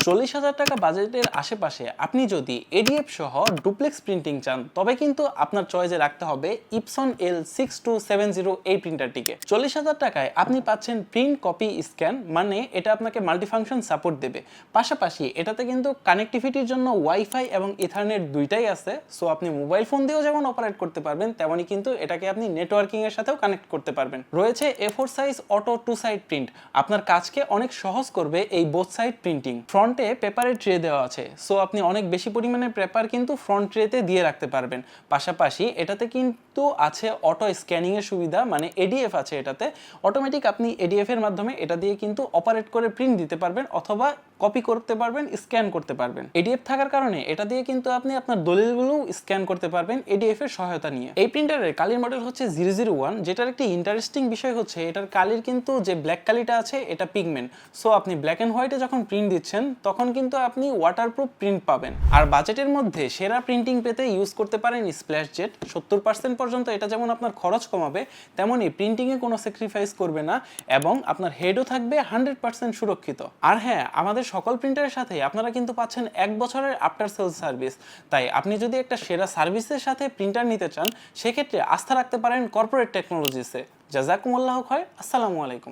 40,000 টাকা বাজেটের আশেপাশে আপনি যদি এডিএফ সহ ডুপ্লেক্স প্রিন্টিং চান তবে কিন্তু আপনার চয়েসে রাখতে হবে ইপসন L6270 এই প্রিন্টারটিকে। 40,000 টাকায় আপনি পাচ্ছেন প্রিন্ট কপি স্ক্যান, মানে এটা আপনাকে মাল্টিফাংশন সাপোর্ট দেবে। পাশাপাশি এটাতে কিন্তু কানেক্টিভিটির জন্য ওয়াইফাই এবং ইথারনেট দুইটাই আছে। সো আপনি মোবাইল ফোন দিয়েও যেমন অপারেট করতে পারবেন, তেমনই কিন্তু এটাকে আপনি নেটওয়ার্কিং এর সাথেও কানেক্ট করতে পারবেন। রয়েছে A4 size auto 2 side print, আপনার কাজকে অনেক সহজ করবে এই বোথ সাইড প্রিন্টিং। ফ্রন্টে পেপারের ট্রে দেওয়া আছে, সো আপনি অনেক বেশি পরিমাণে পেপার কিন্তু ফ্রন্ট ট্রেতে দিয়ে রাখতে পারবেন। পাশাপাশি এটাতে কিন্তু আছে অটো স্ক্যানিং এর সুবিধা, মানে এডিএফ আছে এটাতে। অটোমেটিক আপনি এডিএফ এর মাধ্যমে এটা দিয়ে কিন্তু অপারেট করে প্রিন্ট দিতে পারবেন অথবা কপি করতে পারবেন, স্ক্যান করতে পারবেন। এডিএফ থাকার কারণে এটা দিয়ে কিন্তু আপনি আপনার দলিলগুলো স্ক্যান করতে পারবেন এডিএফ এর সহায়তা নিয়ে। এই প্রিন্টারের কালির মডেল হচ্ছে 001, যেটার একটি ইন্টারেস্টিং বিষয় হচ্ছে এটার কালির কিন্তু যে ব্ল্যাক কালিটা আছে এটা পিগমেন্ট। সো আপনি ব্ল্যাক এন্ড হোয়াইটে যখন প্রিন্ট দিচ্ছেন তখন কিন্তু আপনি ওয়াটারপ্রুফ প্রিন্ট পাবেন। আর বাজেটের মধ্যে সেরা প্রিন্টিং পেতে ইউজ করতে পারেন স্প্ল্যাশ জেট। 70% পর্যন্ত এটা যেমন আপনার খরচ কমাবে, তেমনই প্রিন্টিংয়ে কোনো স্যাক্রিফাইস করবে না এবং আপনার হেডও থাকবে 100% সুরক্ষিত। আর হ্যাঁ, আমাদের সকল প্রিন্টারের সাথে আপনারা কিন্তু পাচ্ছেন 1 বছরের আফটার সেল সার্ভিস। তাই আপনি যদি একটা সেরা সার্ভিসের সাথে প্রিন্টার নিতে চান, সেক্ষেত্রে আস্থা রাখতে পারেন কর্পোরেট টেকনোলজিসে। জাযাকুমুল্লাহ খায়র। আসসালামু আলাইকুম।